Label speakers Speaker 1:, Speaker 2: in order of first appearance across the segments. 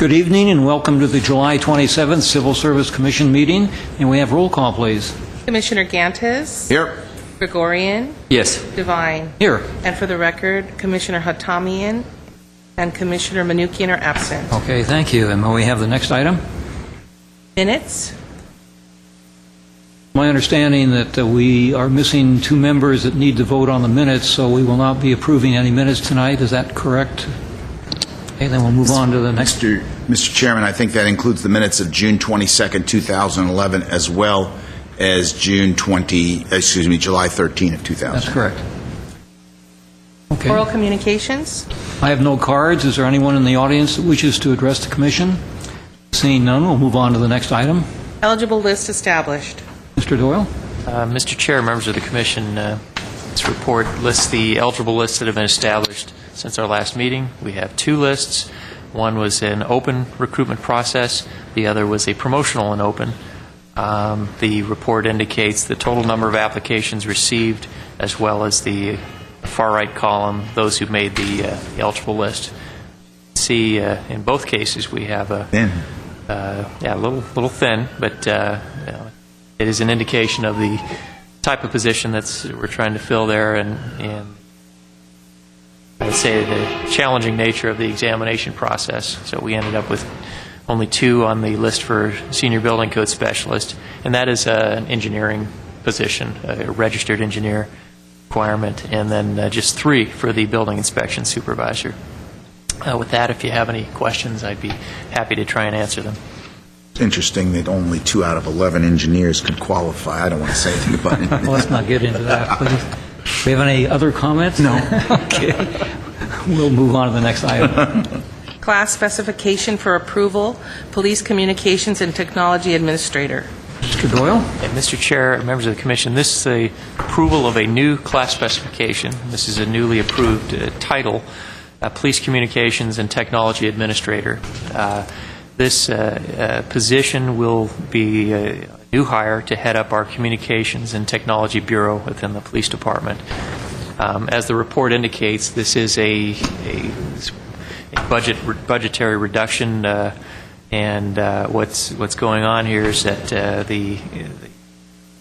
Speaker 1: Good evening and welcome to the July 27th Civil Service Commission meeting. And we have roll call, please.
Speaker 2: Commissioner Gantes.
Speaker 3: Here.
Speaker 2: Gregorian.
Speaker 3: Yes.
Speaker 2: Devine.
Speaker 1: Here.
Speaker 2: And for the record, Commissioner Hatamian and Commissioner Manukian are absent.
Speaker 1: Okay, thank you. And may we have the next item?
Speaker 2: Minutes.
Speaker 1: My understanding that we are missing 2 members that need to vote on the minutes, so we will not be approving any minutes tonight. Is that correct? Okay, then we'll move on to the next.
Speaker 3: Mr. Chairman, I think that includes the minutes of June 22nd, 2011, as well as July 13 of 2000.
Speaker 1: That's correct. Okay.
Speaker 2: Oral communications.
Speaker 1: I have no cards. Is there anyone in the audience that wishes to address the commission? Seeing none, we'll move on to the next item.
Speaker 2: Eligible list established.
Speaker 1: Mr. Doyle?
Speaker 4: Mr. Chair, members of the Commission, this report lists the eligible lists that have been established since our last meeting. We have 2 lists. One was an open recruitment process. The other was a promotional and open. The report indicates the total number of applications received, as well as the far right column, those who made the eligible list. See, in both cases, we have a little thin, but it is an indication of the type of position that we're trying to fill there, and I'd say the challenging nature of the examination process. So we ended up with only 2 on the list for senior building code specialist, and that is an engineering position, a registered engineer requirement, and then just 3 for the building inspection supervisor. With that, if you have any questions, I'd be happy to try and answer them.
Speaker 3: It's interesting that only 2 out of 11 engineers could qualify. I don't want to say anything about it.
Speaker 1: Well, let's not get into that, please. Do we have any other comments?
Speaker 3: No.
Speaker 1: Okay. We'll move on to the next item.
Speaker 2: Class specification for approval, Police Communications and Technology Administrator.
Speaker 1: Mr. Doyle?
Speaker 4: And Mr. Chair, members of the Commission, this is the approval of a new class specification. This is a newly approved title, Police Communications and Technology Administrator. This position will be a new hire to head up our Communications and Technology Bureau within the Police Department. As the report indicates, this is a budgetary reduction, and what's going on here is that the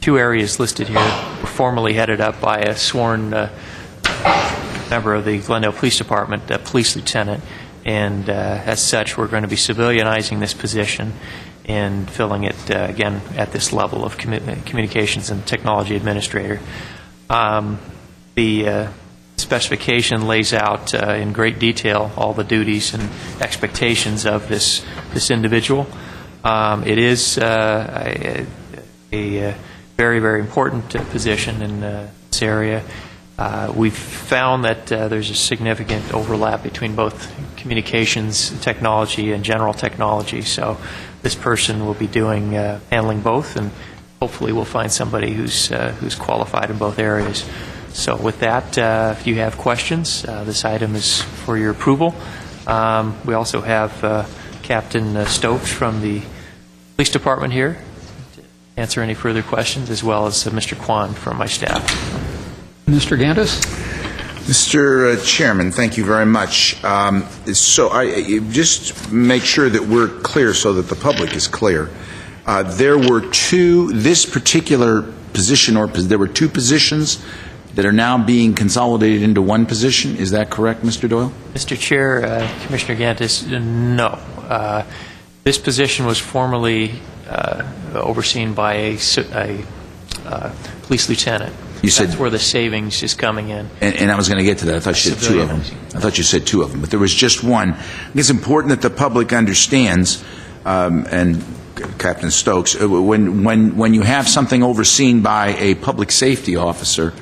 Speaker 4: 2 areas listed here were formerly headed up by a sworn member of the Glendale Police Department, a police lieutenant. And as such, we're going to be civilianizing this position and filling it, again, at this level of Communications and Technology Administrator. The specification lays out in great detail all the duties and expectations of this individual. It is a very, very important position in this area. We've found that there's a significant overlap between both communications technology and general technology, so this person will be handling both, and hopefully we'll find somebody who's qualified in both areas. So with that, if you have questions, this item is for your approval. We also have Captain Stokes from the Police Department here to answer any further questions, as well as Mr. Kwan from my staff.
Speaker 1: Mr. Gantes?
Speaker 3: Mr. Chairman, thank you very much. So I just make sure that we're clear so that the public is clear. There were 2, this particular position, or there were 2 positions that are now being consolidated into 1 position. Is that correct, Mr. Doyle?
Speaker 4: Mr. Chair, Commissioner Gantes, no. This position was formerly overseen by a police lieutenant.
Speaker 3: You said,
Speaker 4: that's where the savings is coming in.
Speaker 3: And I was going to get to that. I thought you said 2 of them. I thought you said 2 of them, but there was just 1. I think it's important that the public understands, and Captain Stokes, when you have something overseen by a public safety officer,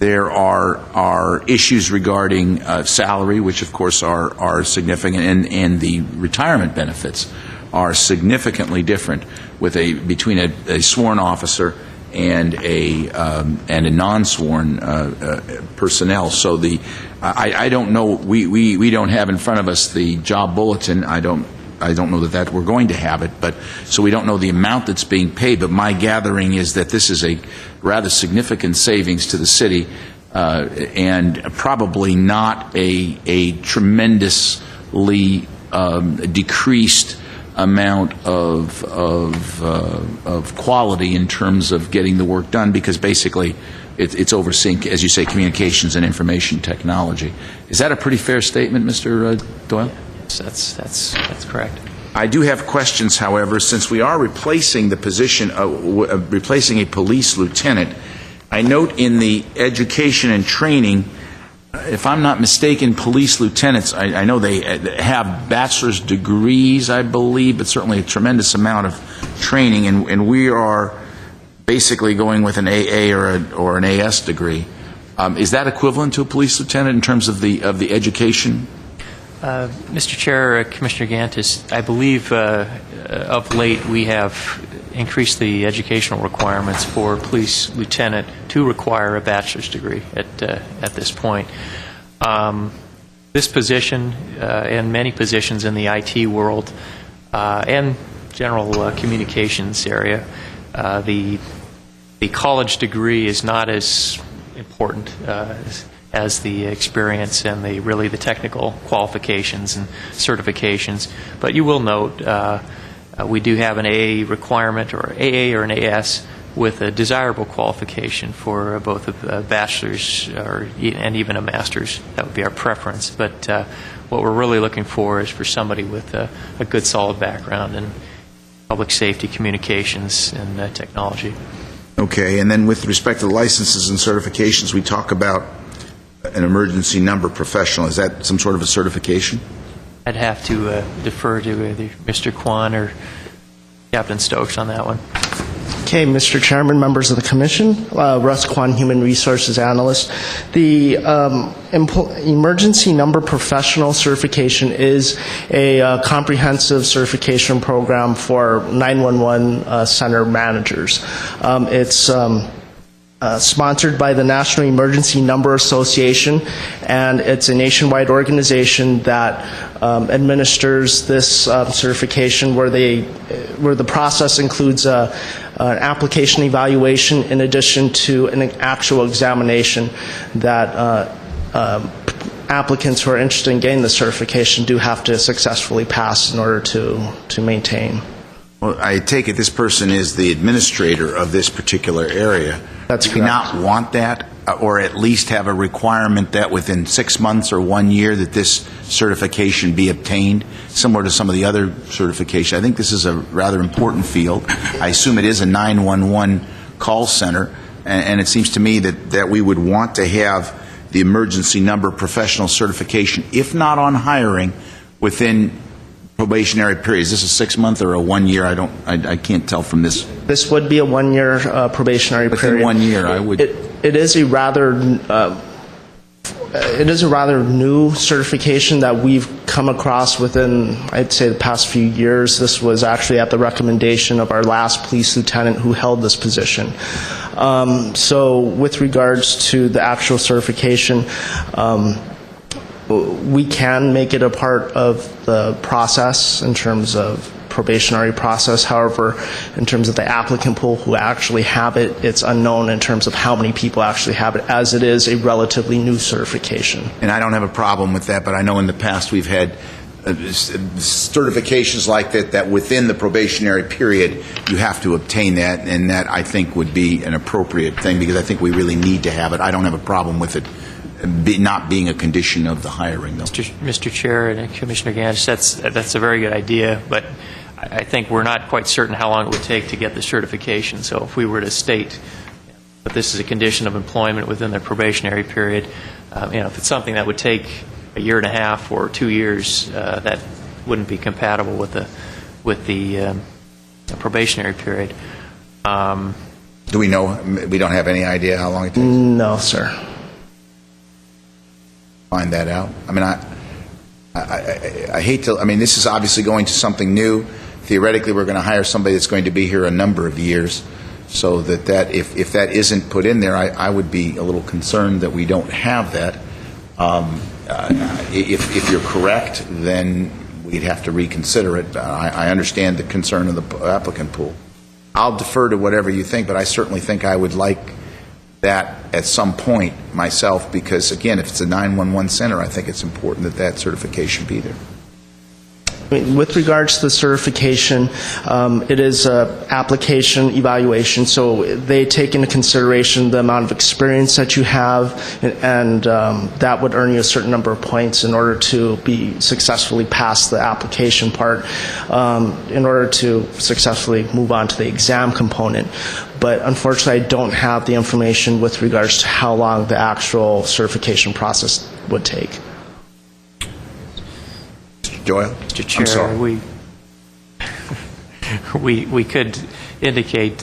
Speaker 3: there are issues regarding salary, which of course are significant, and the retirement benefits are significantly different between a sworn officer and a non-sworn personnel. So I don't know. We don't have in front of us the job bulletin. I don't know that we're going to have it, but so we don't know the amount that's being paid. But my gathering is that this is a rather significant savings to the city, and probably not a tremendously decreased amount of quality in terms of getting the work done, because basically it's overseeing, as you say, communications and information technology. Is that a pretty fair statement, Mr. Doyle?
Speaker 4: Yes, that's correct.
Speaker 3: I do have questions, however, since we are replacing the position, replacing a police lieutenant. I note in the education and training, if I'm not mistaken, police lieutenants, I know they have bachelor's degrees, I believe, but certainly a tremendous amount of training, and we are basically going with an AA or an AS degree. Is that equivalent to a police lieutenant in terms of the education?
Speaker 4: Mr. Chair, Commissioner Gantis, I believe of late we have increased the educational requirements for police lieutenant to require a bachelor's degree at this point. This position and many positions in the IT world and general communications area, the college degree is not as important as the experience and the technical qualifications and certifications. But you will note we do have an AA requirement, or AA or an AS, with a desirable qualification for both a bachelor's and even a master's. That would be our preference. But what we're really looking for is for somebody with a good, solid background in public safety, communications, and technology.
Speaker 3: Okay, and then with respect to the licenses and certifications, we talk about an emergency number professional. Is that some sort of a certification?
Speaker 4: I'd have to defer to either Mr. Kwan or Captain Stokes on that one.
Speaker 5: Okay, Mr. Chairman, members of the Commission, Russ Kwan, Human Resources Analyst. The Emergency Number Professional Certification is a comprehensive certification program for 911 center managers. It's sponsored by the National Emergency Number Association, and it's a nationwide organization that administers this certification, where the process includes an application evaluation in addition to an actual examination that applicants who are interested in getting the certification do have to successfully pass in order to maintain.
Speaker 3: Well, I take it this person is the administrator of this particular area.
Speaker 5: That's
Speaker 3: correct. Do you not want that, or at least have a requirement that within 6 months or 1 year that this certification be obtained, similar to some of the other certifications? I think this is a rather important field. I assume it is a 911 call center, and it seems to me that we would want to have the emergency number professional certification, if not on hiring, within probationary period. Is this a 6 month or a 1 year? I can't tell from this.
Speaker 5: This would be a 1 year probationary period.
Speaker 3: Within 1 year, I would.
Speaker 5: It is a rather new certification that we've come across within, I'd say, the past few years. This was actually at the recommendation of our last police lieutenant who held this position. So with regards to the actual certification, we can make it a part of the process in terms of probationary process. However, in terms of the applicant pool who actually have it, it's unknown in terms of how many people actually have it, as it is a relatively new certification.
Speaker 3: And I don't have a problem with that, but I know in the past we've had certifications like that within the probationary period you have to obtain that, and that I think would be an appropriate thing, because I think we really need to have it. I don't have a problem with it not being a condition of the hiring, though.
Speaker 4: Mr. Chair and Commissioner Ganch, that's a very good idea, but I think we're not quite certain how long it would take to get the certification. So if we were to state that this is a condition of employment within the probationary period, if it's something that would take a year and a half or 2 years, that wouldn't be compatible with the probationary period.
Speaker 3: Do we know? We don't have any idea how long it takes?
Speaker 5: No, sir.
Speaker 3: Find that out. I mean, I hate to. I mean, this is obviously going to something new. Theoretically, we're going to hire somebody that's going to be here a number of years. So that if that isn't put in there, I would be a little concerned that we don't have that. If you're correct, then we'd have to reconsider it. I understand the concern of the applicant pool. I'll defer to whatever you think, but I certainly think I would like that at some point myself, because, again, if it's a 911 center, I think it's important that certification be there.
Speaker 5: With regards to the certification, it is an application evaluation, so they take into consideration the amount of experience that you have, and that would earn you a certain number of points in order to be successfully past the application part, in order to successfully move on to the exam component. But unfortunately, I don't have the information with regards to how long the actual certification process would take.
Speaker 3: Doyle?
Speaker 4: Mr.
Speaker 3: I'm
Speaker 4: Chair,
Speaker 3: sorry.
Speaker 4: we could indicate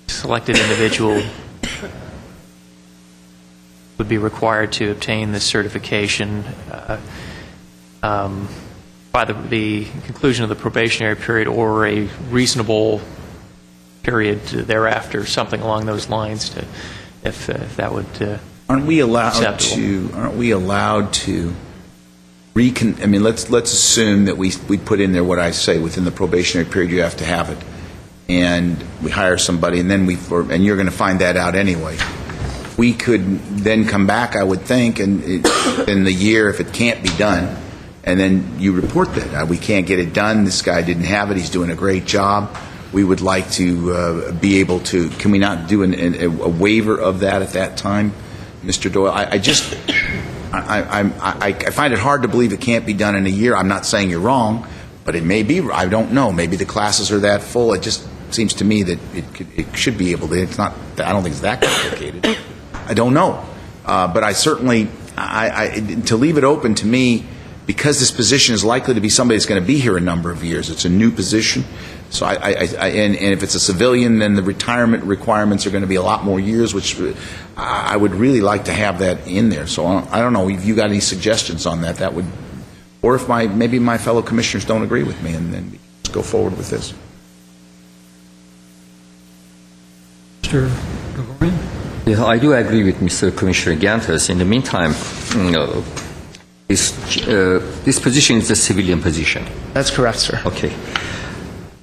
Speaker 4: selected individual would be required to obtain this certification by the conclusion of the probationary period or a reasonable period thereafter, something along those lines, if that would.
Speaker 3: Aren't we allowed
Speaker 4: Acceptable.
Speaker 3: to I mean, let's assume that we put in there what I say, within the probationary period you have to have it, and we hire somebody, and then and you're going to find that out anyway. We could then come back, I would think, and in the year, if it can't be done, and then you report that. We can't get it done, this guy didn't have it, he's doing a great job. We would like to be able to, can we not do a waiver of that at that time? Mr. Doyle, I find it hard to believe it can't be done in a year. I'm not saying you're wrong, but it may be. I don't know. Maybe the classes are that full. It just seems to me that it should be able to. It's not. I don't think it's that complicated. I don't know, but I certainly to leave it open to me, because this position is likely to be somebody that's going to be here a number of years. It's a new position. So and if it's a civilian, then the retirement requirements are going to be a lot more years, which I would really like to have that in there. So I don't know if you got any suggestions on that. That would, or if maybe my fellow commissioners don't agree with me, and then we can go forward with this.
Speaker 1: Mr. Gregorian?
Speaker 6: Yeah, I do agree with Mr. Commissioner Gantas. In the meantime, this position is a civilian position.
Speaker 5: That's correct, sir.
Speaker 6: Okay.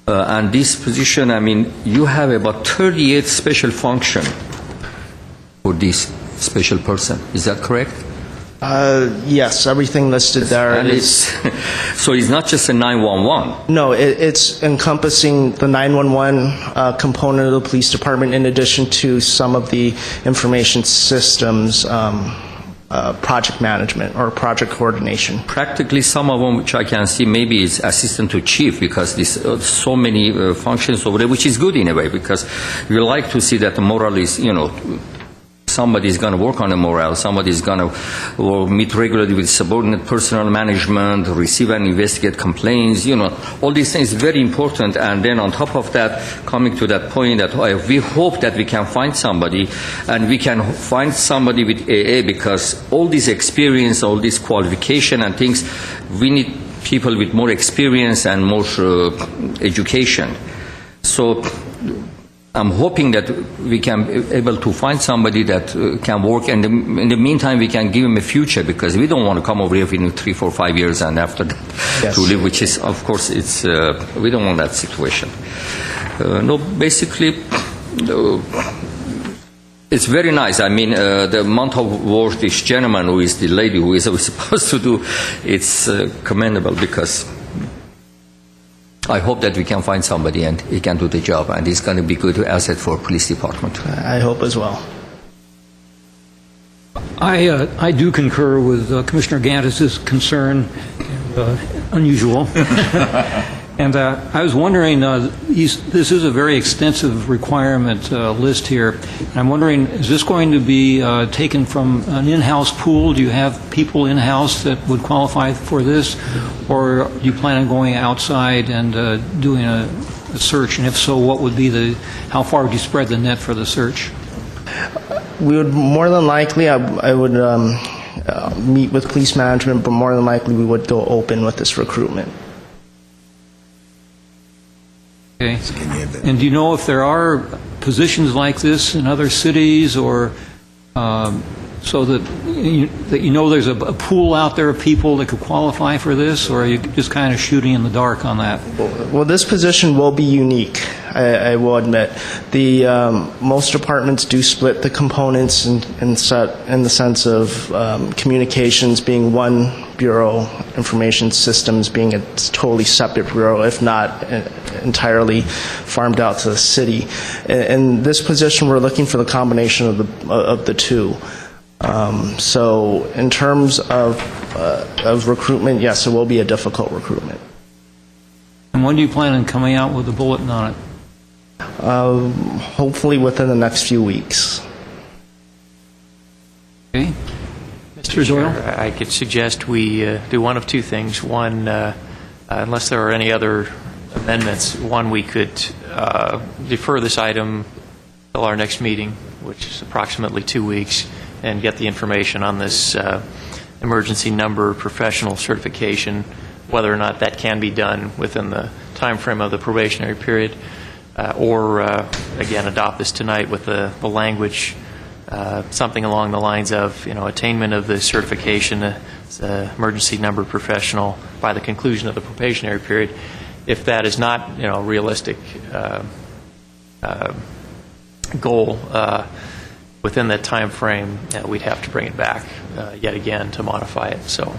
Speaker 6: And this position, I mean, you have about 38 special function for this special person. Is that correct?
Speaker 5: Yes, everything listed there
Speaker 6: And
Speaker 5: is...
Speaker 6: so it's not just a 911.
Speaker 5: No, it's encompassing the 911 component of the police department, in addition to some of the information systems, project management or project coordination.
Speaker 6: Practically some of them, which I can see, maybe is assistant to chief, because there's so many functions over there, which is good in a way, because you like to see that the morale is, somebody is going to work on the morale, somebody is going to meet regularly with subordinate personnel management, receive and investigate complaints, all these things very important. And then on top of that, coming to that point that we hope that we can find somebody, and we can find somebody with AA, because all this experience, all this qualification and things, we need people with more experience and more education. So I'm hoping that we can be able to find somebody that can work, and in the meantime we can give him a future, because we don't want to come over here in 3, 4, 5 years and after that
Speaker 5: Yes.
Speaker 6: to live, which is, of course, it's we don't want that situation. No, basically, it's very nice. I mean, the amount of work this gentleman, who is the lady who is supposed to do, it's commendable, because I hope that we can find somebody and he can do the job, and he's going to be good asset for police department.
Speaker 5: I hope as well.
Speaker 1: I do concur with Commissioner Gantas' concern, unusual. And I was wondering, this is a very extensive requirement list here. And I'm wondering, is this going to be taken from an in-house pool? Do you have people in-house that would qualify for this? Or do you plan on going outside and doing a search? And if so, what would be how far would you spread the net for the search?
Speaker 5: We would more than likely, I would meet with police management, but more than likely we would go open with this recruitment.
Speaker 1: Okay. And do you know if there are positions like this in other cities, or so that you know there's a pool out there of people that could qualify for this, or are you just kind of shooting in the dark on that?
Speaker 5: Well, this position will be unique, I will admit. Most departments do split the components in the sense of communications being one bureau, information systems being a totally separate bureau, if not entirely farmed out to the city. In this position, we're looking for the combination of the two. So in terms of recruitment, yes, it will be a difficult recruitment.
Speaker 1: And when do you plan on coming out with a bulletin on it?
Speaker 5: Hopefully within the next few weeks.
Speaker 1: Okay.
Speaker 4: Mr.
Speaker 1: Doyle?
Speaker 4: Chair, I could suggest we do one of two things. One, unless there are any other amendments, one, we could defer this item till our next meeting, which is approximately 2 weeks, and get the information on this emergency number professional certification, whether or not that can be done within the time frame of the probationary period, or, again, adopt this tonight with the language, something along the lines of, attainment of the certification as an emergency number professional by the conclusion of the probationary period. If that is not, a realistic goal within that time frame, we'd have to bring it back yet again to modify it. So,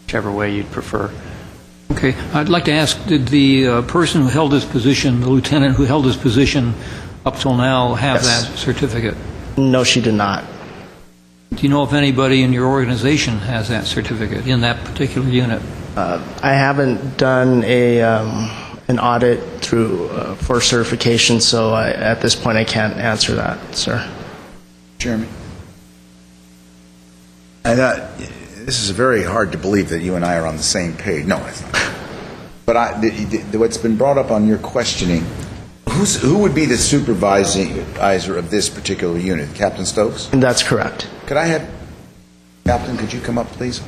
Speaker 4: whichever way you'd prefer.
Speaker 1: Okay. I'd like to ask, did the person who held this position, the lieutenant who held this position up till now, have
Speaker 5: Yes.
Speaker 1: that certificate?
Speaker 5: No, she did not.
Speaker 1: Do you know if anybody in your organization has that certificate in that particular unit?
Speaker 5: I haven't done an audit for certification, so at this point I can't answer that, sir.
Speaker 3: Jeremy? This is very hard to believe that you and I are on the same page. No, it's not. But what's been brought up on your questioning, who would be the supervisor of this particular unit? Captain Stokes?
Speaker 5: That's correct.
Speaker 3: Could I have, Captain, could you come up, please?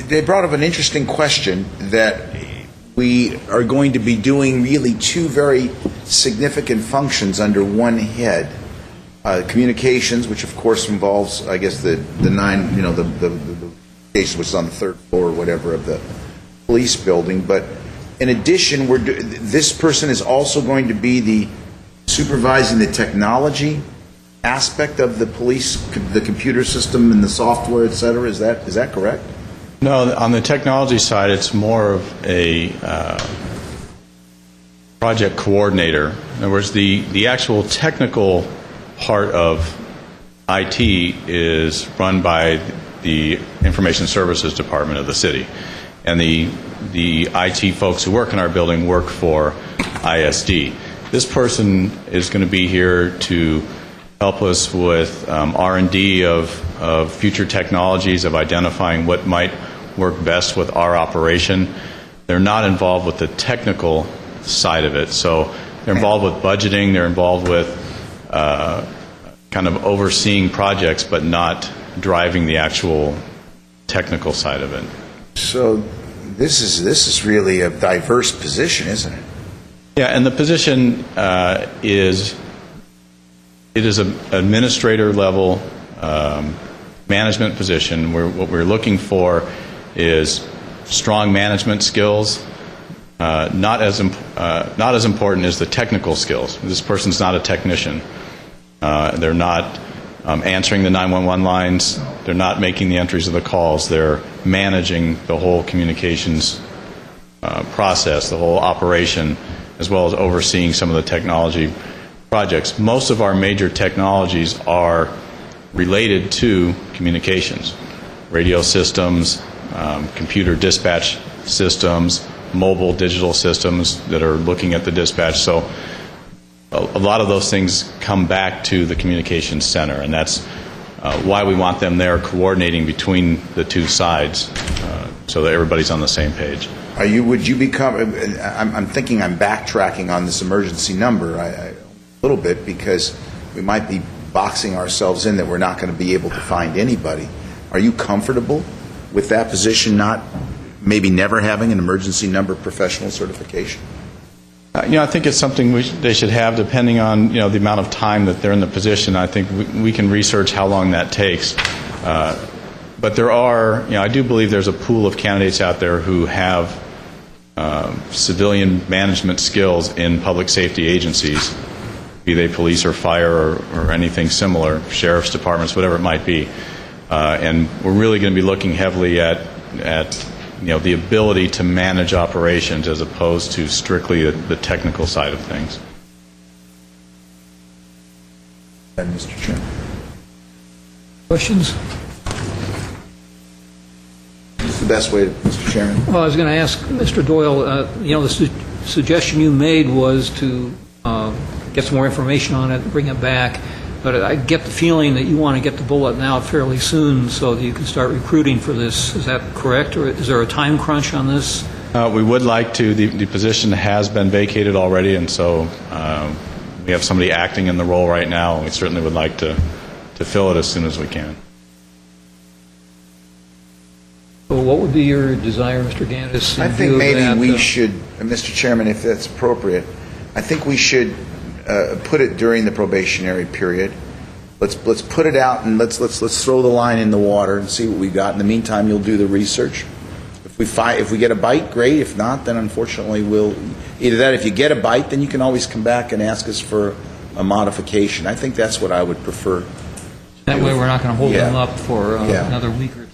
Speaker 3: They brought up an interesting question that we are going to be doing really two very significant functions under one head. Communications, which of course involves, I guess, the station which is on the third floor or whatever of the police building. But in addition, this person is also going to be the supervising the technology aspect of the police, the computer system and the software, et cetera. Is that correct?
Speaker 7: No, on the technology side, it's more of a project coordinator. In other words, the actual technical part of IT is run by the Information Services Department of the city. And the IT folks who work in our building work for ISD. This person is going to be here to help us with R&D of future technologies, of identifying what might work best with our operation. They're not involved with the technical side of it. So they're involved with budgeting, they're involved with kind of overseeing projects, but not driving the actual technical side of it. So
Speaker 3: this is really a diverse position, isn't it?
Speaker 7: Yeah, and the position is an administrator level management position. What we're looking for is strong management skills. Not as important as the technical skills. This person's not a technician. They're not answering the 911 lines. They're not making the entries of the calls. They're managing the whole communications process, the whole operation, as well as overseeing some of the technology projects. Most of our major technologies are related to communications, radio systems, computer dispatch systems, mobile digital systems that are looking at the dispatch. So a lot of those things come back to the communications center, and that's why we want them there coordinating between the two sides so that everybody's on the same page.
Speaker 3: Would you become, I'm thinking I'm backtracking on this emergency number a little bit, because we might be boxing ourselves in that we're not going to be able to find anybody. Are you comfortable with that position, maybe never having an emergency number professional certification?
Speaker 7: I think it's something they should have, depending on the amount of time that they're in the position. I think we can research how long that takes. But there are, I do believe there's a pool of candidates out there who have civilian management skills in public safety agencies, be they police or fire or anything similar, sheriff's departments, whatever it might be. And we're really going to be looking heavily at the ability to manage operations as opposed to strictly the technical side of things.
Speaker 3: Mr. Chairman.
Speaker 1: Questions?
Speaker 3: It's the best way, Mr. Chairman.
Speaker 1: Well, I was going to ask Mr. Doyle, the suggestion you made was to get some more information on it, bring it back, but I get the feeling that you want to get the bulletin out fairly soon so that you can start recruiting for this. Is that correct, or is there a time crunch on this?
Speaker 7: We would like to. The position has been vacated already, and so we have somebody acting in the role right now, and we certainly would like to fill it as soon as we can.
Speaker 1: So what would be your desire, Mr. Gandis?
Speaker 3: I think maybe we should, Mr. Chairman, if that's appropriate, I think we should put it during the probationary period. Let's put it out and let's throw the line in the water and see what we got. In the meantime, you'll do the research. If we get a bite, great. If not, then unfortunately we'll either that. If you get a bite, then you can always come back and ask us for a modification. I think that's what I would prefer.
Speaker 1: That way, we're not going to hold them up for another week or two.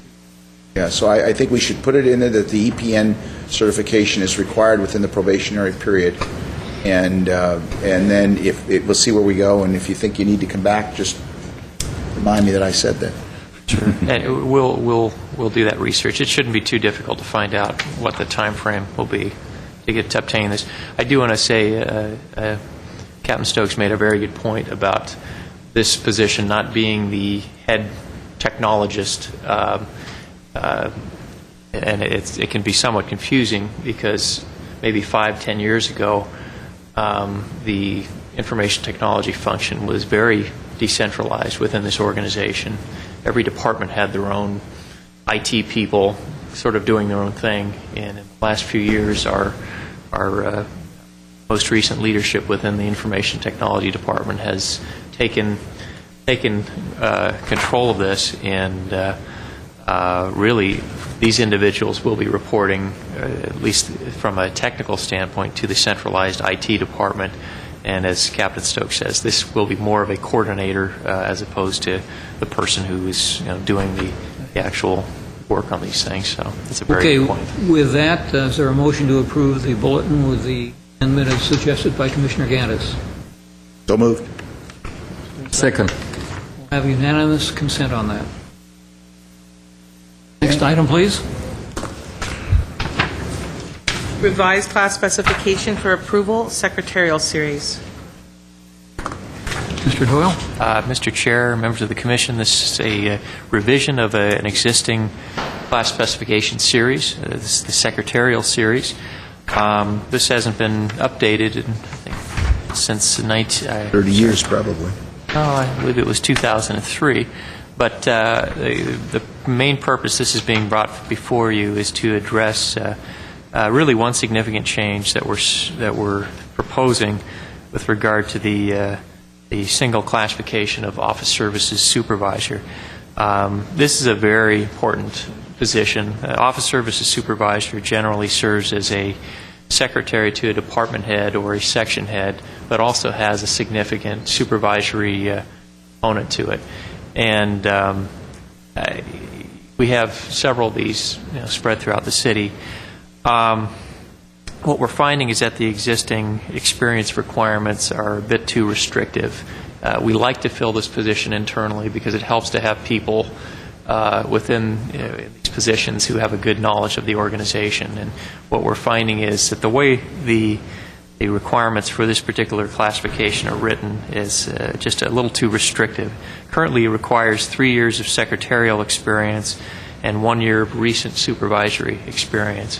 Speaker 3: Yeah, so I think we should put it in there that the EPN certification is required within the probationary period, and then we'll see where we go. And if you think you need to come back, just remind me that I said that.
Speaker 4: Sure. And we'll do that research. It shouldn't be too difficult to find out what the time frame will be to obtain this. I do want to say Captain Stokes made a very good point about this position not being the head technologist, and it can be somewhat confusing because maybe 5-10 years ago the information technology function was very decentralized within this organization. Every department had their own IT people sort of doing their own thing, and in the last few years our most recent leadership within the information technology department has taken control of this, and really these individuals will be reporting, at least from a technical standpoint, to the centralized IT department. And as Captain Stokes says, this will be more of a coordinator as opposed to the person who is doing the actual work on these things. So it's a very good point.
Speaker 1: With that, is there a motion to approve the bulletin with the amendment as suggested by Commissioner Gandis?
Speaker 3: So moved.
Speaker 6: Second.
Speaker 1: We'll have unanimous consent on that. Next item, please.
Speaker 2: Revised class specification for approval, secretarial series.
Speaker 1: Mr. Doyle?
Speaker 4: Mr. Chair, members of the Commission, this is a revision of an existing class specification series. This is the secretarial series. This hasn't been updated in, I think, since
Speaker 3: 30 years, probably.
Speaker 4: I believe it was 2003. But the main purpose this is being brought before you is to address really one significant change that we're proposing with regard to the single classification of office services supervisor. This is a very important position. Office services supervisor generally serves as a secretary to a department head or a section head, but also has a significant supervisory component to it. And we have several of these spread throughout the city. What we're finding is that the existing experience requirements are a bit too restrictive. We like to fill this position internally because it helps to have people within these positions who have a good knowledge of the organization. And what we're finding is that the way the requirements for this particular classification are written is just a little too restrictive. Currently, it requires 3 years of secretarial experience and 1 year of recent supervisory experience.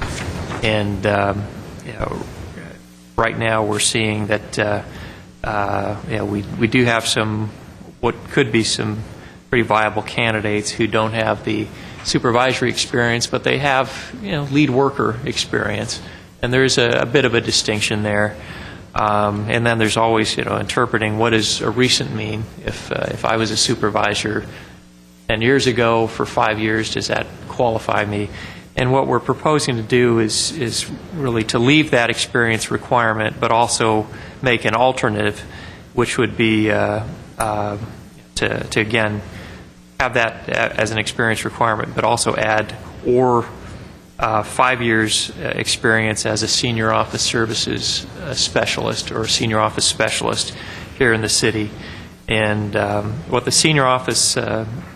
Speaker 4: And right now, we're seeing that we do have what could be some pretty viable candidates who don't have the supervisory experience, but they have lead worker experience. And there's a bit of a distinction there. And then there's always, interpreting what does a recent mean. If I was a supervisor 10 years ago for 5 years, does that qualify me? And what we're proposing to do is really to leave that experience requirement, but also make an alternative, which would be to again have that as an experience requirement, but also add or 5 years experience as a senior office services specialist or senior office specialist here in the city. And what the senior office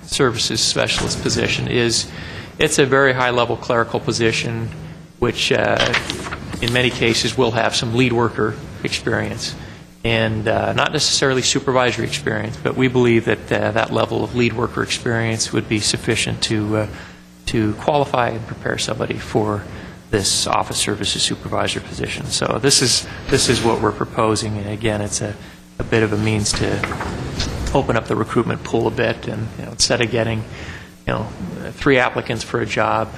Speaker 4: services specialist position is, it's a very high-level clerical position, which in many cases will have some lead worker experience, and not necessarily supervisory experience, but we believe that that level of lead worker experience would be sufficient to qualify and prepare somebody for this office services supervisor position. So this is what we're proposing, and again, it's a bit of a means to open up the recruitment pool a bit, and instead of getting 3 applicants for a job,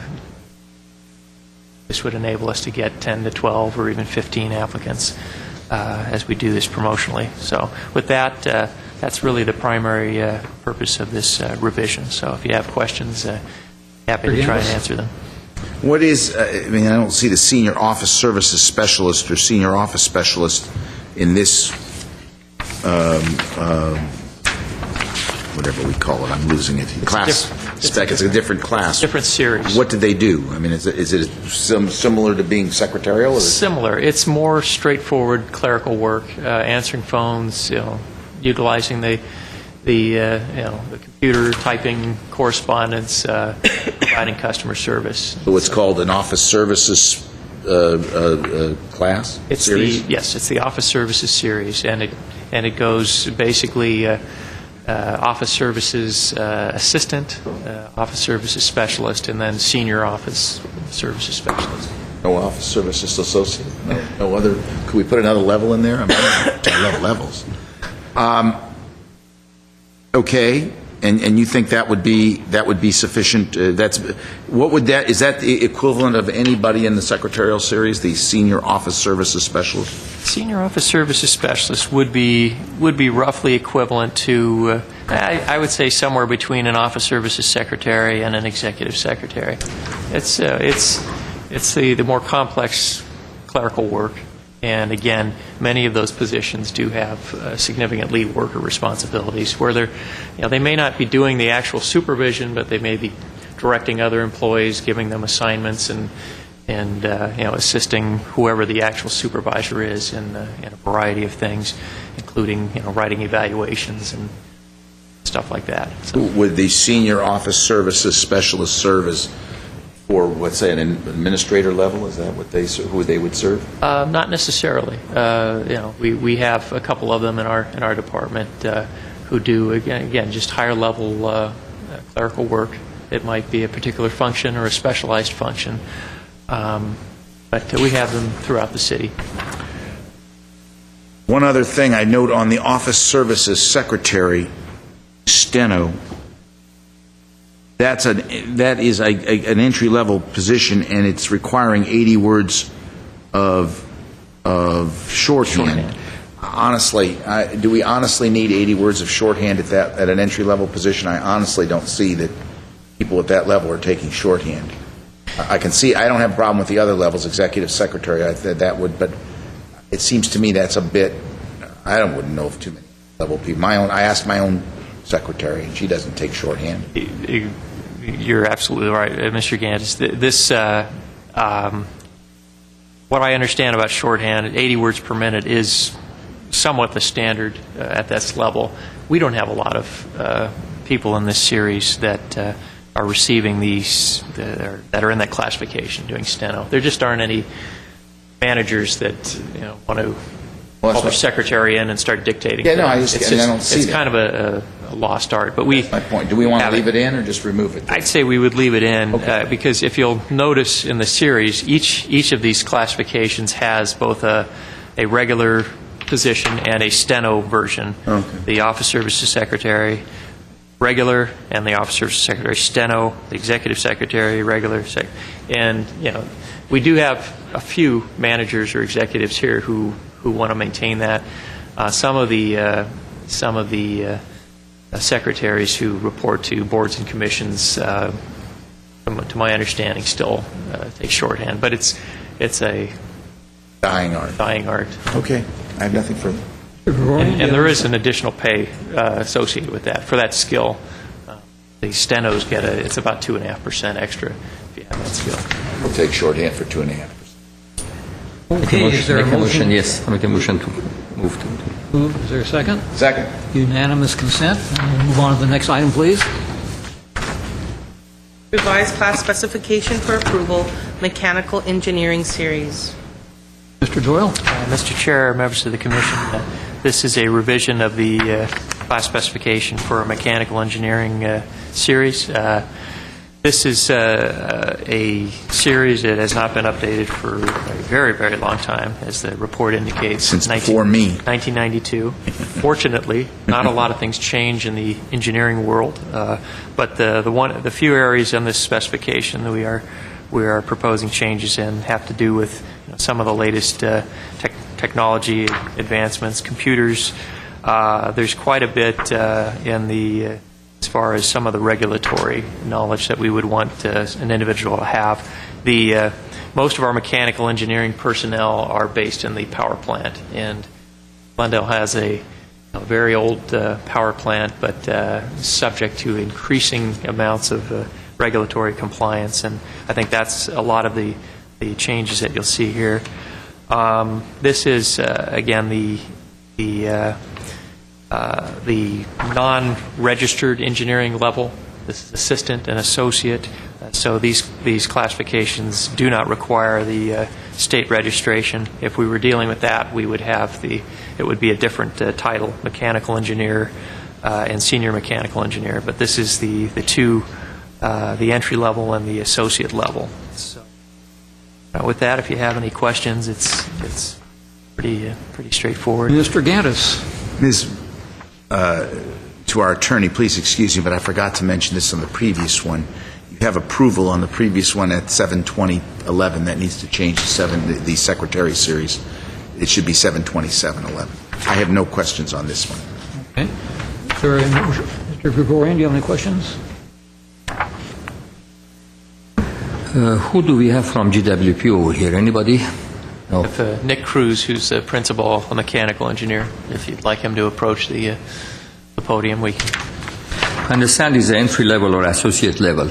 Speaker 4: this would enable us to get 10 to 12 or even 15 applicants as we do this promotionally. So with that, that's really the primary purpose of this revision. So if you have questions, happy to try and answer them.
Speaker 3: What is, I don't see the senior office services specialist or senior office specialist in this, whatever we call it, I'm losing it. Class spec, it's a different class.
Speaker 4: Different series.
Speaker 3: What do they do? Is it similar to being secretarial? Or?
Speaker 4: Similar. It's more straightforward clerical work, answering phones, utilizing the computer, typing correspondence, providing customer service.
Speaker 3: So it's called an office services class? Series?
Speaker 4: Yes, it's the office services series, and it goes basically office services assistant, office services specialist, and then senior office services specialist.
Speaker 3: No office services associate? No other? Could we put another level in there? I love levels. Okay, and you think that would be sufficient? Is that the equivalent of anybody in the secretarial series, the senior office services specialist?
Speaker 4: Senior office services specialist would be roughly equivalent to, I would say, somewhere between an office services secretary and an executive secretary. It's the more complex clerical work. And again, many of those positions do have significant lead worker responsibilities, where they may not be doing the actual supervision, but they may be directing other employees, giving them assignments, and assisting whoever the actual supervisor is in a variety of things, including writing evaluations and stuff like that. So,
Speaker 3: would the senior office services specialist serve as, or let's say, an administrator level? Is that who they would serve?
Speaker 4: Not necessarily. We have a couple of them in our department who do again just higher level clerical work. It might be a particular function or a specialized function, but we have them throughout the city.
Speaker 3: One other thing I note on the office services secretary steno. That is an entry-level position, and it's requiring 80 words of shorthand. Honestly, do we honestly need 80 words of shorthand at an entry-level position? I honestly don't see that people at that level are taking shorthand. I don't have a problem with the other levels, executive secretary. But it seems to me that's a bit. I wouldn't know of too many level people. I asked my own secretary, and she doesn't take shorthand.
Speaker 4: You're absolutely right, Mr. Gantis. What I understand about shorthand, 80 words per minute is somewhat the standard at this level. We don't have a lot of people in this series that are receiving these, that are in that classification doing steno. There just aren't any managers that want to call their secretary in and start dictating.
Speaker 3: Yeah, no, I don't see that.
Speaker 4: It's kind of a lost art. But
Speaker 3: that's my point. Do we want to leave it in or just remove it?
Speaker 4: I'd say we would leave it in, because if you'll notice in the series, each of these classifications has both a regular position and a steno version.
Speaker 3: Okay.
Speaker 4: The office services secretary, regular, and the office services secretary steno, the executive secretary, regular, and We do have a few managers or executives here who want to maintain that. Some of the secretaries who report to boards and commissions, to my understanding, still take shorthand. But it's a
Speaker 3: Dying art.
Speaker 4: dying art.
Speaker 3: Okay, I have nothing further.
Speaker 4: And there is an additional pay associated with that for that skill. The stenos get it's about 2.5% extra if you have that skill.
Speaker 3: We'll take shorthand for 2.5%.
Speaker 1: Okay, is there a
Speaker 6: Make a
Speaker 1: motion?
Speaker 6: Yes, I make a motion to move to.
Speaker 1: Is there a second?
Speaker 3: Second.
Speaker 1: Unanimous consent. And we'll move on to the next item, please.
Speaker 2: Revised class specification for approval, mechanical engineering series.
Speaker 1: Mr. Doyle?
Speaker 4: Mr. Chair, members of the Commission, this is a revision of the class specification for a mechanical engineering series. This is a series that has not been updated for a very, very long time, as the report indicates.
Speaker 3: Since before me.
Speaker 4: 1992. Fortunately, not a lot of things change in the engineering world, but the few areas in this specification that we are proposing changes in have to do with some of the latest technology advancements, computers. There's quite a bit as far as some of the regulatory knowledge that we would want an individual to have. Most of our mechanical engineering personnel are based in the power plant, and Glendale has a very old power plant, but subject to increasing amounts of regulatory compliance, and I think that's a lot of the changes that you'll see here. This is, again, the non-registered engineering level. This is assistant and associate. So these classifications do not require the state registration. If we were dealing with that, we would have it would be a different title, mechanical engineer and senior mechanical engineer. But this is the entry level and the associate level. So with that, if you have any questions, it's pretty straightforward.
Speaker 1: Mr. Gantis?
Speaker 3: To our attorney, please excuse me, but I forgot to mention this on the previous one. You have approval on the previous one at 7/20/11. That needs to change to the secretary series. It should be 7/27/11. I have no questions on this one.
Speaker 1: Okay. Mr. Gregorian, do you have any questions?
Speaker 6: Who do we have from GWP over here? Anybody? No.
Speaker 4: If, Nick Cruz, who's the principal, a mechanical engineer, if you'd like him to approach the podium, we can.
Speaker 6: I understand it's entry level or associate level.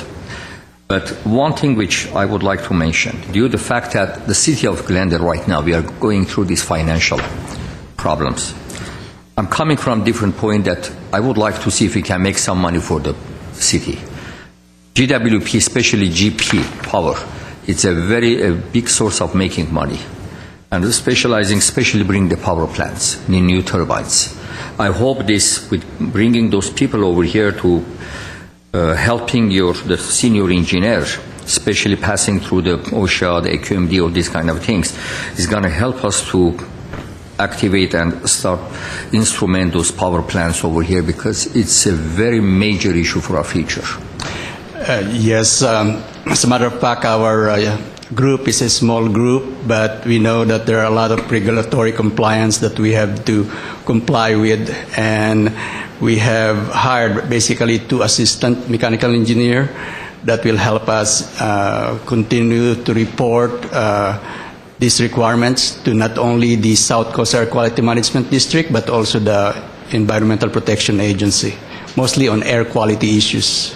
Speaker 6: But one thing which I would like to mention, due to the fact that the city of Glendale right now, we are going through these financial problems. I'm coming from a different point that I would like to see if we can make some money for the city. GWP, especially GP Power, it's a very big source of making money. And specializing, especially bring the power plants, new turbines. I hope this, with bringing those people over here to helping the senior engineer, especially passing through the OSHA, the AQMD, all these kind of things, is going to help us to activate and start instrument those power plants over here, because it's a very major issue for our future.
Speaker 8: Yes, as a matter of fact, our group is a small group, but we know that there are a lot of regulatory compliance that we have to comply with, and we have hired basically 2 assistant mechanical engineer that will help us continue to report these requirements to not only the South Coast Air Quality Management District, but also the Environmental Protection Agency, mostly on air quality issues.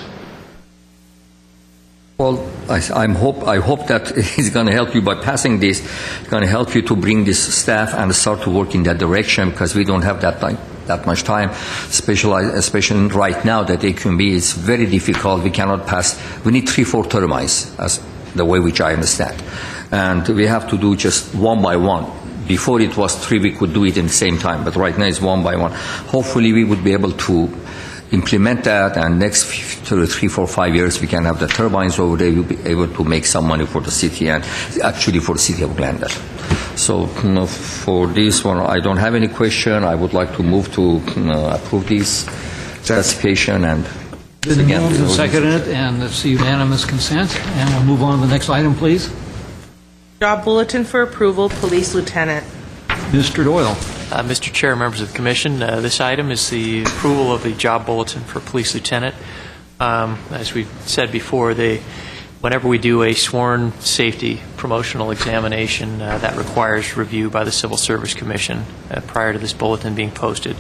Speaker 6: Well, I hope that it's going to help you by passing this. It's going to help you to bring this staff and start to work in that direction, because we don't have that much time, especially right now that AQMB is very difficult. We cannot pass. We need 3-4 turbines, as the way which I understand. And we have to do just one by one. Before it was 3, we could do it in the same time, but right now it's one by one. Hopefully we would be able to implement that, and next 3, 4, 5 years we can have the turbines over there. We'll be able to make some money for the city, and actually for the city of Glendale. So for this one, I don't have any question. I would like to move to approve this specification, and
Speaker 1: Been moved and seconded, and it's unanimous consent. And we'll move on to the next item, please.
Speaker 2: Job bulletin for approval, police lieutenant.
Speaker 1: Mr. Doyle.
Speaker 4: Mr. Chair, members of the Commission, this item is the approval of the job bulletin for police lieutenant. As we said before, whenever we do a sworn safety promotional examination, that requires review by the Civil Service Commission prior to this bulletin being posted.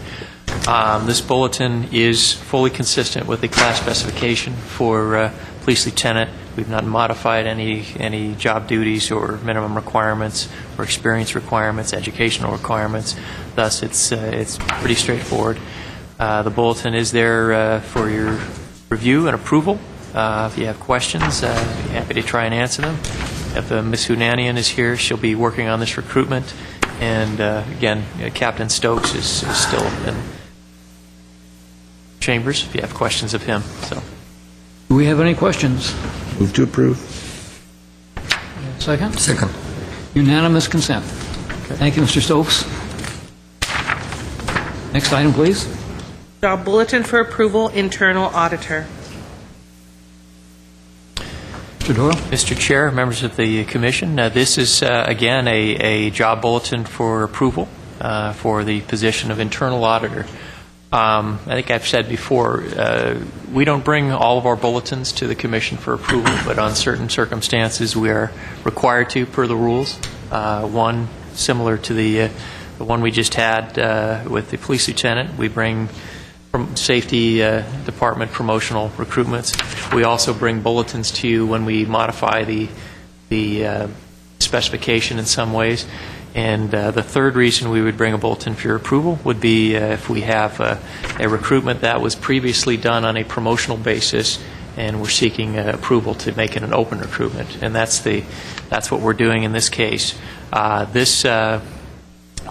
Speaker 4: This bulletin is fully consistent with the class specification for police lieutenant. We've not modified any job duties or minimum requirements or experience requirements, educational requirements. Thus, it's pretty straightforward. The bulletin is there for your review and approval. If you have questions, I'd be happy to try and answer them. If Ms. Hunanian is here, she'll be working on this recruitment. And again, Captain Stokes is still in chambers if you have questions of him. So,
Speaker 1: Do we have any questions?
Speaker 3: Move to approve.
Speaker 1: Second?
Speaker 6: Second.
Speaker 1: Unanimous consent. Thank you, Mr. Stokes. Next item, please.
Speaker 2: Job bulletin for approval, internal auditor.
Speaker 1: Mr. Doyle.
Speaker 4: Mr. Chair, members of the Commission, this is, again, a job bulletin for approval for the position of internal auditor. I think I've said before, we don't bring all of our bulletins to the Commission for approval, but on certain circumstances we are required to per the rules. One similar to the one we just had with the police lieutenant. We bring from safety department promotional recruitments. We also bring bulletins to you when we modify the specification in some ways. And the third reason we would bring a bulletin for your approval would be if we have a recruitment that was previously done on a promotional basis and we're seeking approval to make it an open recruitment. And that's what we're doing in this case. This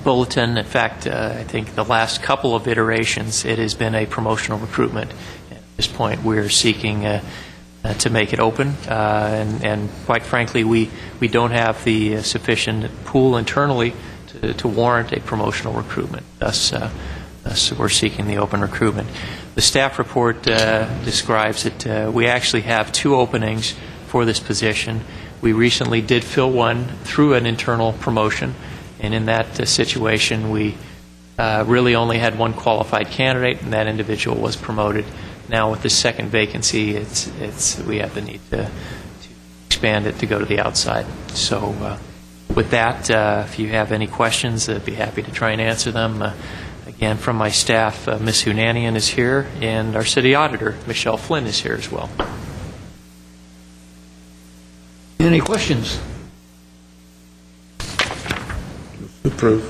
Speaker 4: bulletin, in fact, I think the last couple of iterations, it has been a promotional recruitment. At this point, we're seeking to make it open, and quite frankly, we don't have the sufficient pool internally to warrant a promotional recruitment. Thus, we're seeking the open recruitment. The staff report describes that we actually have 2 openings for this position. We recently did fill one through an internal promotion, and in that situation, we really only had one qualified candidate, and that individual was promoted. Now, with this second vacancy, we have the need to expand it to go to the outside. So, with that, if you have any questions, I'd be happy to try and answer them. Again, from my staff, Ms. Hunanian is here, and our city auditor, Michelle Flynn, is here as well.
Speaker 1: Any questions?
Speaker 3: Approve.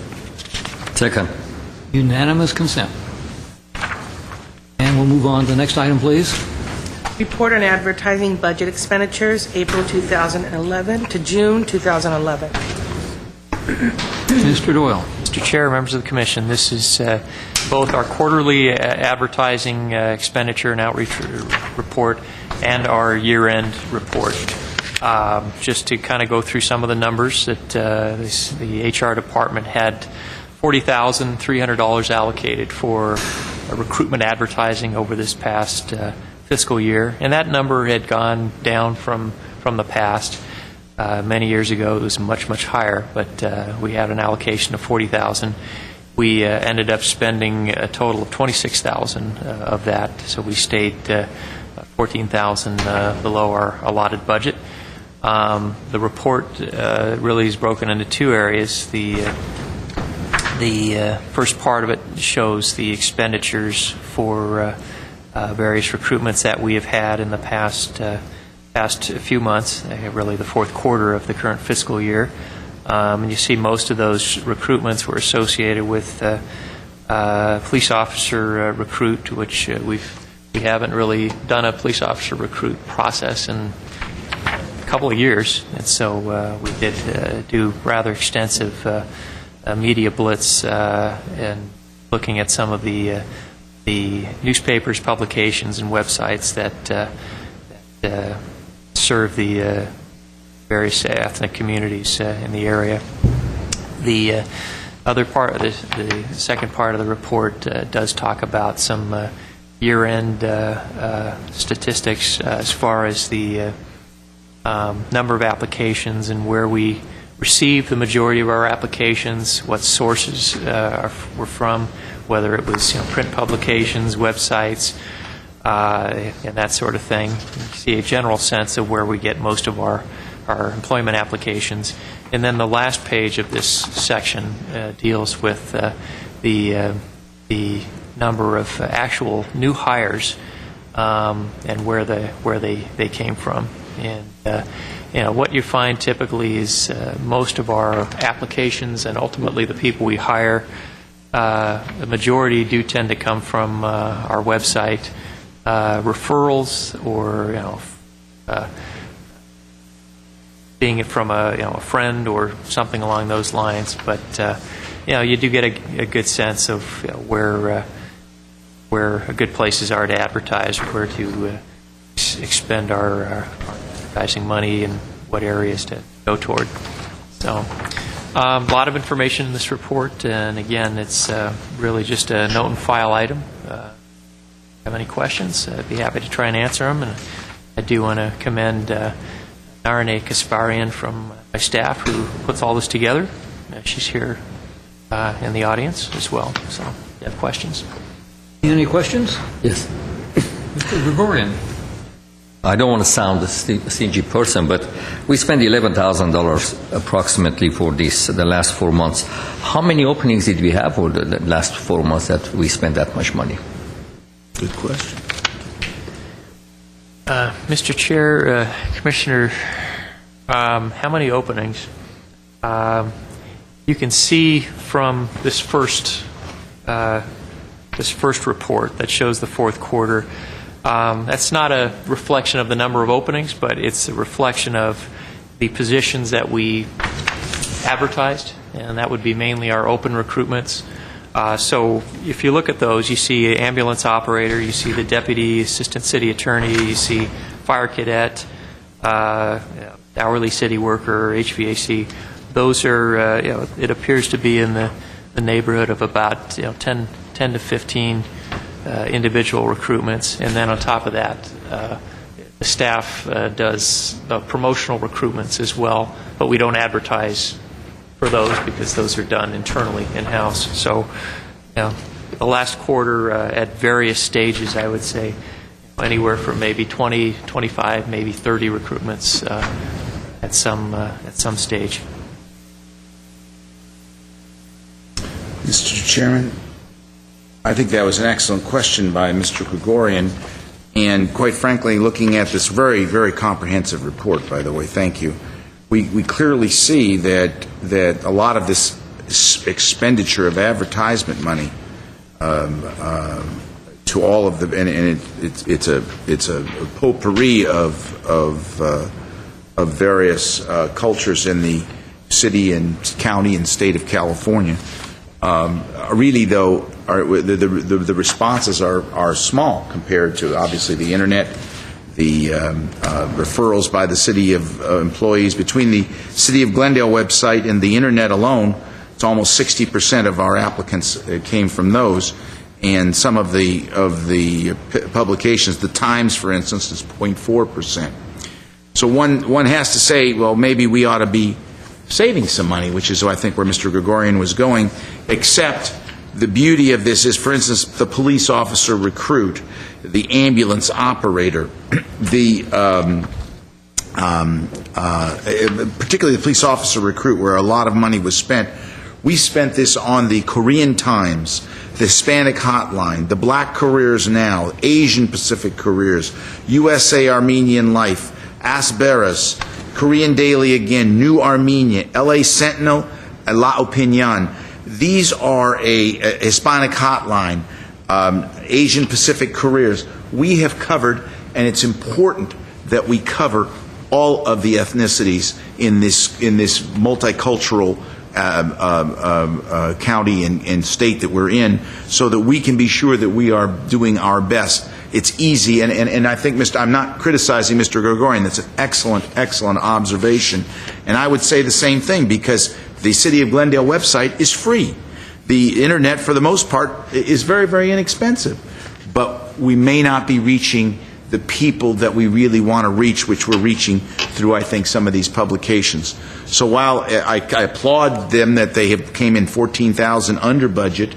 Speaker 6: Second.
Speaker 1: Unanimous consent. And we'll move on to the next item, please.
Speaker 2: Report on advertising budget expenditures, April 2011 to June 2011.
Speaker 1: Mr. Doyle.
Speaker 4: Mr. Chair, members of the Commission, this is both our quarterly advertising expenditure and outreach report and our year-end report. Just to kind of go through some of the numbers, that the HR department had $40,300 allocated for recruitment advertising over this past fiscal year, and that number had gone down from the past. Many years ago, it was much higher, but we had an allocation of $40,000. We ended up spending a total of $26,000 of that, so we stayed $14,000 below our allotted budget. The report really is broken into 2 areas. The first part of it shows the expenditures for various recruitments that we have had in the past few months, really the fourth quarter of the current fiscal year. And you see most of those recruitments were associated with police officer recruit, which we haven't really done a police officer recruit process in a couple of years, and so we did do rather extensive media blitz and looking at some of the newspapers, publications, and websites that serve the various ethnic communities in the area. The other part, the second part of the report does talk about some year-end statistics as far as the number of applications and where we received the majority of our applications, what sources were from, whether it was print publications, websites, and that sort of thing. You see a general sense of where we get most of our employment applications. And then the last page of this section deals with the number of actual new hires and where they came from. And what you find typically is most of our applications and ultimately the people we hire, the majority do tend to come from our website, referrals, or being it from a friend or something along those lines. But you do get a good sense of where good places are to advertise, where to expend our advertising money, and what areas to go toward. So a lot of information in this report, and again, it's really just a note and file item. Have any questions? I'd be happy to try and answer them. And I do want to commend Narine Kasparian from my staff who puts all this together. She's here in the audience as well. So if you have questions.
Speaker 1: Any questions?
Speaker 6: Yes.
Speaker 1: Mr. Gregorian.
Speaker 6: I don't want to sound a stingy person, but we spent $11,000 approximately for the last 4 months. How many openings did we have for the last 4 months that we spent that much money?
Speaker 3: Good question.
Speaker 4: Mr. Chair, Commissioner, how many openings? You can see from this first report that shows the fourth quarter. That's not a reflection of the number of openings, but it's a reflection of the positions that we advertised, and that would be mainly our open recruitments. So if you look at those, you see ambulance operator, you see the deputy assistant city attorney, you see fire cadet, hourly city worker, HVAC. Those are, it appears to be in the neighborhood of about 10 to 15 individual recruitments. And then on top of that, the staff does promotional recruitments as well, but we don't advertise for those because those are done internally in-house. So the last quarter at various stages, I would say anywhere from maybe 20, 25, maybe 30 recruitments at some stage.
Speaker 3: Mr. Chairman, I think that was an excellent question by Mr. Gregorian, and quite frankly, looking at this very, very comprehensive report, by the way, thank you, we clearly see that a lot of this expenditure of advertisement money to all of the, and it's a potpourri of various cultures in the city and county and state of California. Really, though, the responses are small compared to, obviously, the internet, the referrals by the city of employees. Between the City of Glendale website and the internet alone, it's almost 60% of our applicants came from those. And some of the publications, the Times, for instance, is 0.4%. So one has to say, well, maybe we ought to be saving some money, which is, I think, where Mr. Gregorian was going, except the beauty of this is, for instance, the police officer recruit, the ambulance operator, particularly the police officer recruit, where a lot of money was spent. We spent this on the Korean Times, the Hispanic Hotline, the Black Careers Now, Asian Pacific Careers, USA Armenian Life, Asberas, Korean Daily Again, New Armenia, LA Sentinel, La Opinion. These are a Hispanic Hotline, Asian Pacific Careers. We have covered, and it's important that we cover all of the ethnicities in this multicultural county and state that we're in, so that we can be sure that we are doing our best. It's easy, and I think, I'm not criticizing Mr. Gregorian. That's an excellent observation. And I would say the same thing, because the City of Glendale website is free. The internet, for the most part, is very, very inexpensive. But we may not be reaching the people that we really want to reach, which we're reaching through, I think, some of these publications. So while I applaud them that they have came in 14,000 under budget,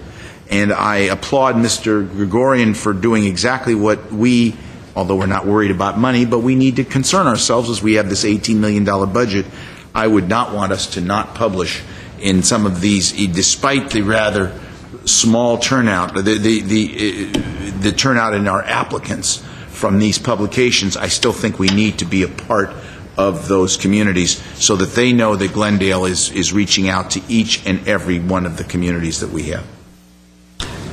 Speaker 3: and I applaud Mr. Gregorian for doing exactly what we, although we're not worried about money, but we need to concern ourselves as we have this $18 million budget. I would not want us to not publish in some of these, despite the rather small turnout, the turnout in our applicants from these publications. I still think we need to be a part of those communities so that they know that Glendale is reaching out to each and every one of the communities that we have.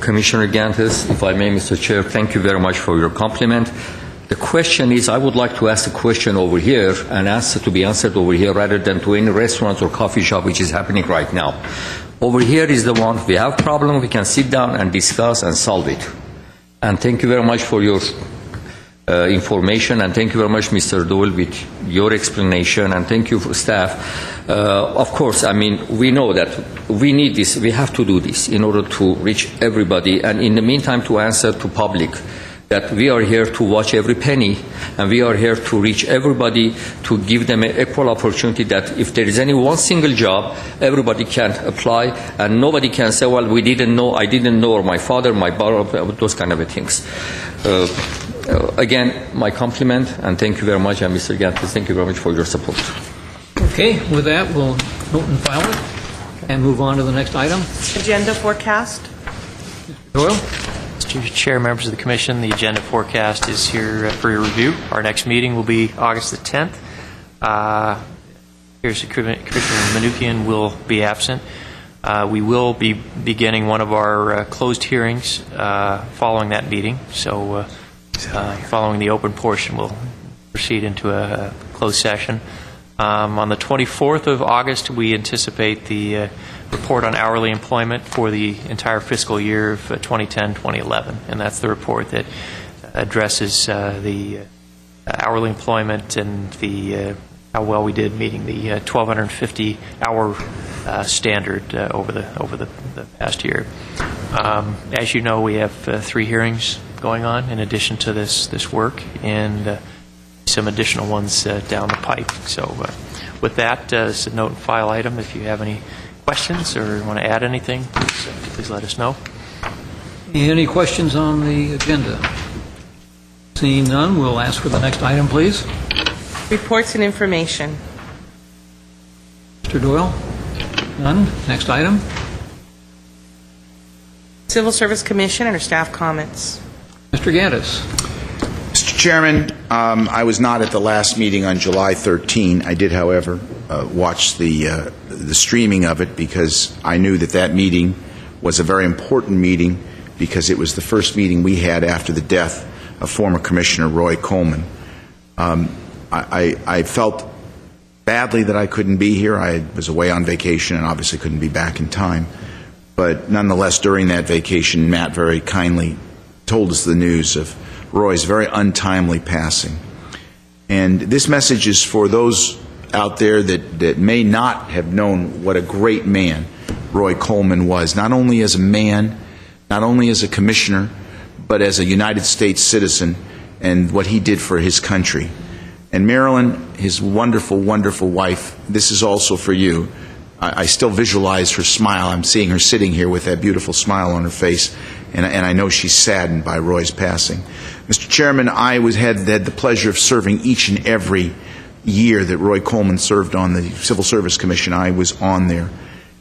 Speaker 6: Commissioner Gantis, if I may, Mr. Chair, thank you very much for your compliment. The question is, I would like to ask the question over here and ask it to be answered over here rather than to any restaurant or coffee shop, which is happening right now. Over here is the one, we have problem, we can sit down and discuss and solve it. And thank you very much for your information, and thank you very much, Mr. Dole, with your explanation, and thank you for staff. Of course, I mean, we know that we need this, we have to do this in order to reach everybody, and in the meantime to answer to public that we are here to watch every penny, and we are here to reach everybody, to give them an equal opportunity that if there is any one single job, everybody can apply, and nobody can say, well, we didn't know, I didn't know, or my father, my brother, those kind of things. Again, my compliment, and thank you very much, and Mr. Gantis, thank you very much for your support.
Speaker 1: Okay, with that, we'll note and file it and move on to the next item.
Speaker 2: Agenda forecast.
Speaker 1: Doyle?
Speaker 4: Mr. Chair, members of the Commission, the agenda forecast is here for your review. Our next meeting will be August the 10th. Commissioner Manukian will be absent. We will be beginning one of our closed hearings following that meeting. So following the open portion, we'll proceed into a closed session. On the 24th of August, we anticipate the report on hourly employment for the entire fiscal year of 2010-2011, and that's the report that addresses the hourly employment and the how well we did meeting the 1,250-hour standard over the past year. As you know, we have 3 hearings going on in addition to this work, and some additional ones down the pipe. So with that, it's a note and file item. If you have any questions or want to add anything, please let us know.
Speaker 1: Any questions on the agenda? Seeing none, we'll ask for the next item, please.
Speaker 2: Reports and information.
Speaker 1: Mr. Doyle? None. Next item.
Speaker 2: Civil Service Commission and our staff comments.
Speaker 1: Mr. Gaddis?
Speaker 3: Mr. Chairman, I was not at the last meeting on July 13. I did, however, watch the streaming of it because I knew that meeting was a very important meeting because it was the first meeting we had after the death of former Commissioner Roy Coleman. I felt badly that I couldn't be here. I was away on vacation and obviously couldn't be back in time. But nonetheless, during that vacation, Matt very kindly told us the news of Roy's very untimely passing. And this message is for those out there that may not have known what a great man Roy Coleman was, not only as a man, not only as a commissioner, but as a United States citizen and what he did for his country. And Marilyn, his wonderful, wonderful wife, this is also for you. I still visualize her smile. I'm seeing her sitting here with that beautiful smile on her face, and I know she's saddened by Roy's passing. Mr. Chairman, I had the pleasure of serving each and every year that Roy Coleman served on the Civil Service Commission. I was on there.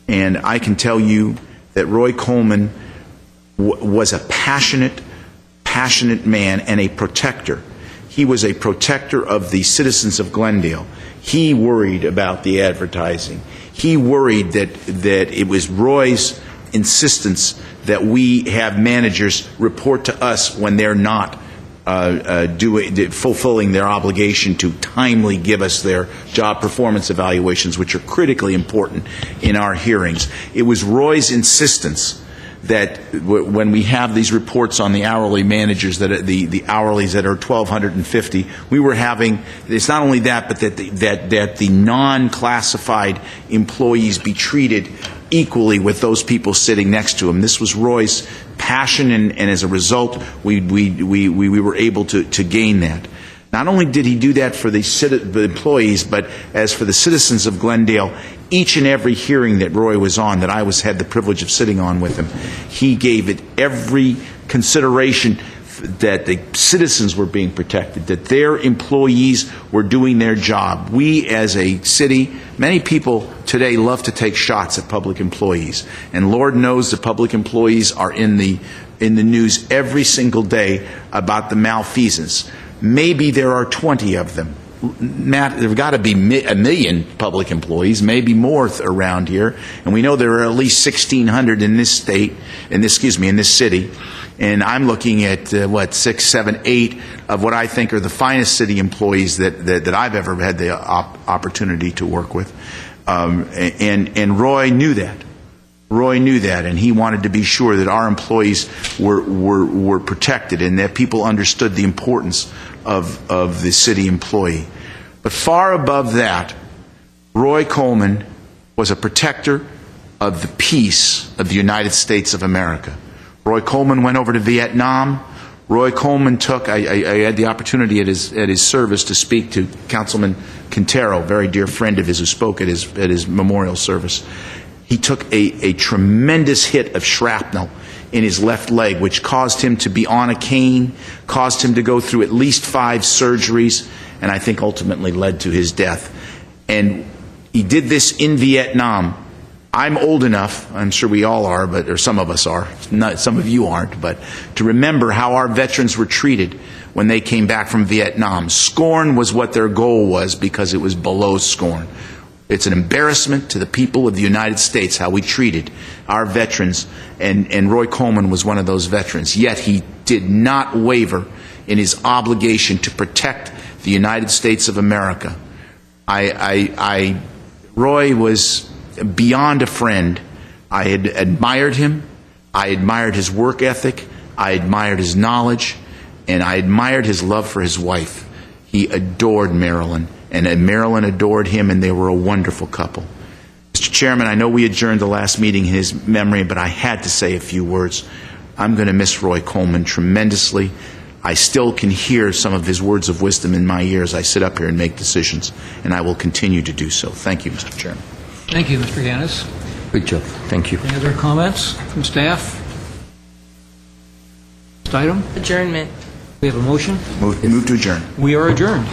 Speaker 3: And I can tell you that Roy Coleman was a passionate man and a protector. He was a protector of the citizens of Glendale. He worried about the advertising. He worried that it was Roy's insistence that we have managers report to us when they're not fulfilling their obligation to timely give us their job performance evaluations, which are critically important in our hearings. It was Roy's insistence that when we have these reports on the hourly managers, that the hourlies that are 1,250, we were having, it's not only that, but that the non-classified employees be treated equally with those people sitting next to him. This was Roy's passion, and as a result, we were able to gain that. Not only did he do that for the employees, but as for the citizens of Glendale, each and every hearing that Roy was on, that I had the privilege of sitting on with him, he gave it every consideration that the citizens were being protected, that their employees were doing their job. We as a city, many people today love to take shots at public employees, and Lord knows the public employees are in the news every single day about the malfeasance. Maybe there are 20 of them. Matt, there have got to be a million public employees, maybe more around here, and we know there are at least 1,600 in this state, in this city, and I'm looking at 6, 7, 8 of what I think are the finest city employees that I've ever had the opportunity to work with, and Roy knew that. Roy knew that, and he wanted to be sure that our employees were protected and that people understood the importance of the city employee. But far above that, Roy Coleman was a protector of the peace of the United States of America. Roy Coleman went over to Vietnam. Roy Coleman took, I had the opportunity at his service to speak to Councilman Quintero, a very dear friend of his who spoke at his memorial service. He took a tremendous hit of shrapnel in his left leg, which caused him to be on a cane, caused him to go through at least 5 surgeries, and I think ultimately led to his death. And he did this in Vietnam. I'm old enough, I'm sure we all are, or some of us are, some of you aren't, but to remember how our veterans were treated when they came back from Vietnam. Scorn was what their goal was, because it was below scorn. It's an embarrassment to the people of the United States how we treated our veterans, and Roy Coleman was one of those veterans. Yet he did not waver in his obligation to protect the United States of America. Roy was beyond a friend. I had admired him. I admired his work ethic. I admired his knowledge, and I admired his love for his wife. He adored Marilyn, and Marilyn adored him, and they were a wonderful couple. Mr. Chairman, I know we adjourned the last meeting in his memory, but I had to say a few words. I'm going to miss Roy Coleman tremendously. I still can hear some of his words of wisdom in my ears. I sit up here and make decisions, and I will continue to do so. Thank you, Mr. Chairman.
Speaker 1: Thank you, Mr. Gaddis.
Speaker 6: Good job. Thank you.
Speaker 1: Any other comments from staff? Next item?
Speaker 2: Adjournment.
Speaker 1: We have a motion.
Speaker 3: Move to adjourn.
Speaker 1: We are adjourned.